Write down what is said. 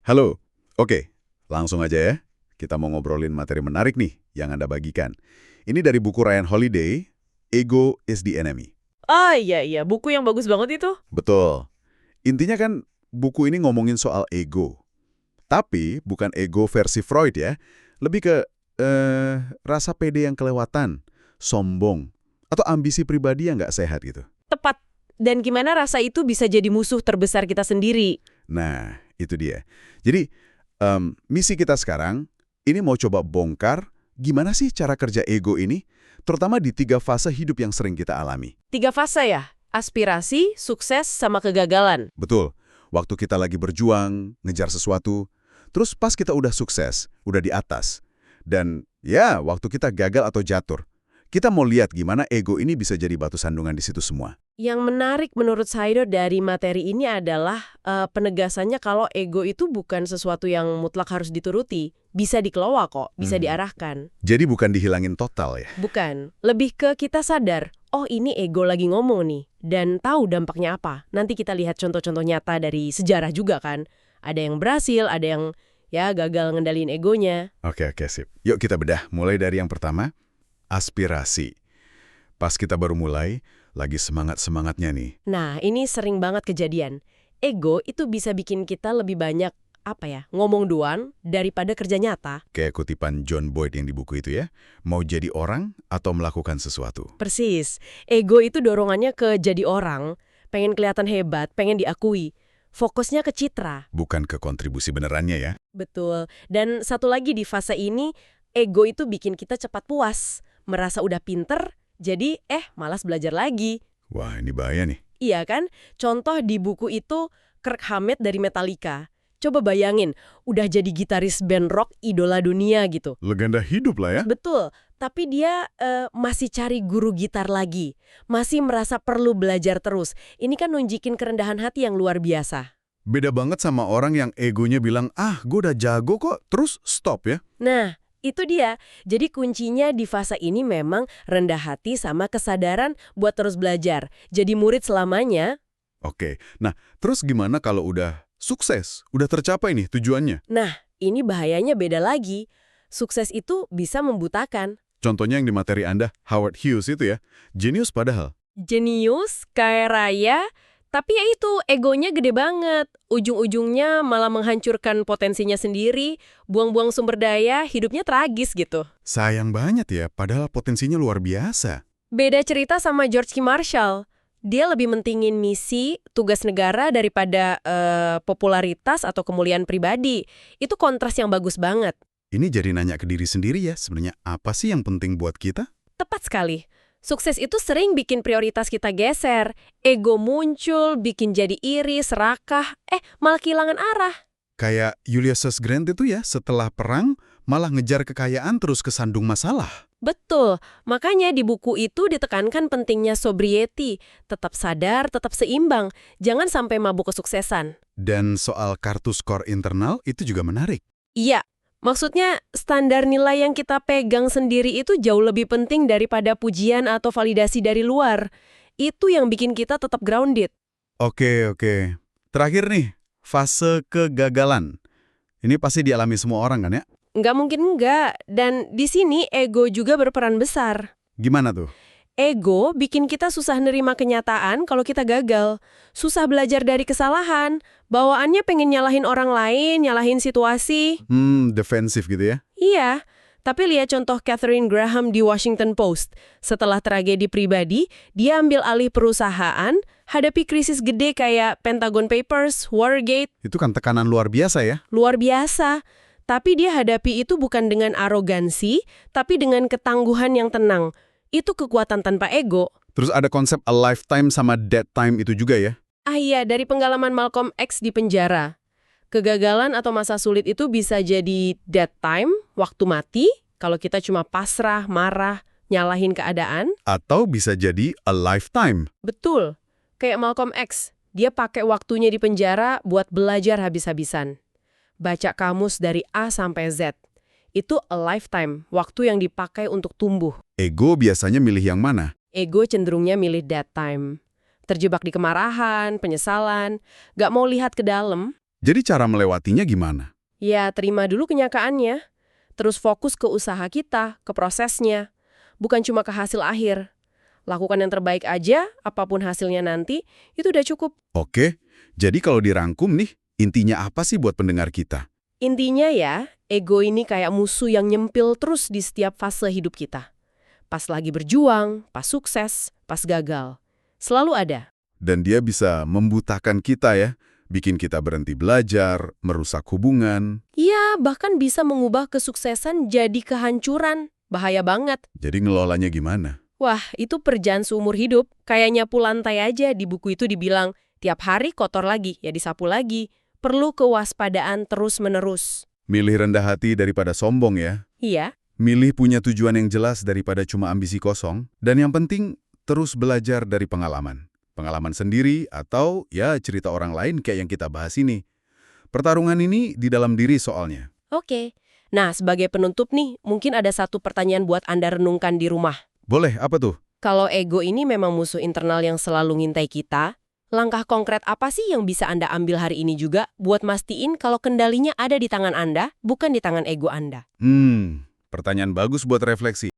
Halo, oke, langsung aja ya. Kita mau ngobrolin materi menarik nih yang Anda bagikan. Ini dari buku Ryan Holiday, Ego is the Enemy. Ah iya iya, buku yang bagus banget itu. Betul. Intinya kan buku ini ngomongin soal ego. Tapi bukan ego versi Freud ya. Lebih ke rasa pede yang kelewatan, sombong, atau ambisi pribadi yang nggak sehat gitu. Tepat. Dan gimana rasa itu bisa jadi musuh terbesar kita sendiri. Nah, itu dia. Jadi, misi kita sekarang, ini mau coba bongkar gimana sih cara kerja ego ini, terutama di 3 fase hidup yang sering kita alami. 3 fase ya? Aspirasi, sukses, sama kegagalan. Betul, waktu kita lagi berjuang, ngejar sesuatu, terus pas kita udah sukses, udah di atas, dan ya, waktu kita gagal atau jatuh, kita mau lihat gimana ego ini bisa jadi batu sandungan di situ semua. Yang menarik menurut saya dari materi ini adalah penegasannya kalau ego itu bukan sesuatu yang mutlak harus dituruti. Bisa dikelola kok, bisa diarahkan. Jadi bukan dihilangin total ya? Bukan. Lebih ke kita sadar, oh ini ego lagi ngomong nih. Dan tahu dampaknya apa. Nanti kita lihat contoh-contoh nyata dari sejarah juga kan. Ada yang berhasil, ada yang ya gagal ngendaliin egonya. Oke, sip. Yuk kita bedah, mulai dari yang pertama, aspirasi. Pas kita baru mulai, lagi semangat-semangatnya nih. Nah, ini sering banget kejadian. Ego itu bisa bikin kita lebih banyak, ngomong doang daripada kerja nyata. Kayak kutipan John Boyd yang di buku itu ya, mau jadi orang atau melakukan sesuatu. Persis. Ego itu dorongannya ke jadi orang, pengen kelihatan hebat, pengen diakui. Fokusnya ke citra. Bukan ke kontribusi benerannya ya. Betul. Dan satu lagi di fase ini, ego itu bikin kita cepat puas. Merasa udah pinter, jadi malas belajar lagi. Wah, ini bahaya nih. Iya kan? Contoh di buku itu Kirk Hammett dari Metallica. Coba bayangin, udah jadi gitaris band rock idola dunia gitu. Legenda hidup lah ya. Betul, tapi dia masih cari guru gitar lagi. Masih merasa perlu belajar terus. Ini kan nunjukin kerendahan hati yang luar biasa. Beda banget sama orang yang egonya bilang, gue udah jago kok, terus stop ya. Nah, itu dia. Jadi kuncinya di fase ini memang rendah hati sama kesadaran buat terus belajar. Jadi murid selamanya. Oke, nah terus gimana kalau udah sukses, udah tercapai nih tujuannya? Nah, ini bahayanya beda lagi. Sukses itu bisa membutakan. Contohnya yang di materi Anda, Howard Hughes itu ya, jenius padahal. Jenius, kaya raya, tapi ya itu egonya gede banget. Ujung-ujungnya malah menghancurkan potensinya sendiri, buang-buang sumber daya, hidupnya tragis gitu. Sayang banget ya, padahal potensinya luar biasa. Beda cerita sama George K. Marshall. Dia lebih mentingin misi, tugas negara daripada popularitas atau kemuliaan pribadi. Itu kontras yang bagus banget. Ini jadi nanya ke diri sendiri ya, sebenarnya apa sih yang penting buat kita? Tepat sekali. Sukses itu sering bikin prioritas kita geser. Ego muncul, bikin jadi iri, serakah, malah kehilangan arah. Kayak Ulysses Grant itu ya, setelah perang malah ngejar kekayaan terus kesandung masalah. Betul, makanya di buku itu ditekankan pentingnya sobriety, tetap sadar, tetap seimbang, jangan sampai mabuk kesuksesan. Dan soal kartu skor internal itu juga menarik. Iya, maksudnya standar nilai yang kita pegang sendiri itu jauh lebih penting daripada pujian atau validasi dari luar. Itu yang bikin kita tetap grounded. Oke. Terakhir nih, fase kegagalan. Ini pasti dialami semua orang kan ya? Nggak mungkin enggak, dan di sini ego juga berperan besar. Gimana tuh? Ego bikin kita susah nerima kenyataan kalau kita gagal. Susah belajar dari kesalahan. Bawaannya pengen nyalahin orang lain, nyalahin situasi. Defensif gitu ya? Iya, tapi lihat contoh Katharine Graham di Washington Post. Setelah tragedi pribadi, dia ambil alih perusahaan, hadapi krisis gede kayak Pentagon Papers, Watergate. Itu kan tekanan luar biasa ya? Luar biasa. Tapi dia hadapi itu bukan dengan arogansi, tapi dengan ketangguhan yang tenang. Itu kekuatan tanpa ego. Terus ada konsep a lifetime sama dead time itu juga ya? Iya, dari pengalaman Malcolm X di penjara. Kegagalan atau masa sulit itu bisa jadi dead time, waktu mati, kalau kita cuma pasrah, marah, nyalahin keadaan. Atau bisa jadi a lifetime. Betul. Kayak Malcolm X, dia pakai waktunya di penjara buat belajar habis-habisan. Baca kamus dari A sampai Z. Itu a lifetime, waktu yang dipakai untuk tumbuh. Ego biasanya milih yang mana? Ego cenderungnya milih dead time. Terjebak di kemarahan, penyesalan, gak mau lihat ke dalam. Jadi cara melewatinya gimana? Ya, terima dulu kenyataannya. Terus fokus ke usaha kita, ke prosesnya. Bukan cuma ke hasil akhir. Lakukan yang terbaik aja, apapun hasilnya nanti, itu udah cukup. Oke, jadi kalau dirangkum nih, intinya apa sih buat pendengar kita? Intinya ya, ego ini kayak musuh yang nyempil terus di setiap fase hidup kita. Pas lagi berjuang, pas sukses, pas gagal. Selalu ada. Dan dia bisa membutakan kita ya, bikin kita berhenti belajar, merusak hubungan. Iya, bahkan bisa mengubah kesuksesan jadi kehancuran. Bahaya banget. Jadi ngelolanya gimana? Wah, itu perjalanan seumur hidup. Kayak nyapu lantai aja, di buku itu dibilang, tiap hari kotor lagi, ya disapu lagi. Perlu kewaspadaan terus-menerus. Milih rendah hati daripada sombong ya. Iya, Milih punya tujuan yang jelas daripada cuma ambisi kosong. Dan yang penting, terus belajar dari pengalaman. Pengalaman sendiri atau ya cerita orang lain kayak yang kita bahas ini. Pertarungan ini di dalam diri soalnya. oke. Nah, sebagai penutup nih, mungkin ada satu pertanyaan buat Anda renungkan di rumah. Boleh, apa tuh? Kalau ego ini memang musuh internal yang selalu ngintai kita, langkah konkret apa sih yang bisa Anda ambil hari ini juga buat mastiin kalau kendalinya ada di tangan Anda, bukan di tangan ego Anda? Pertanyaan bagus buat refleksi.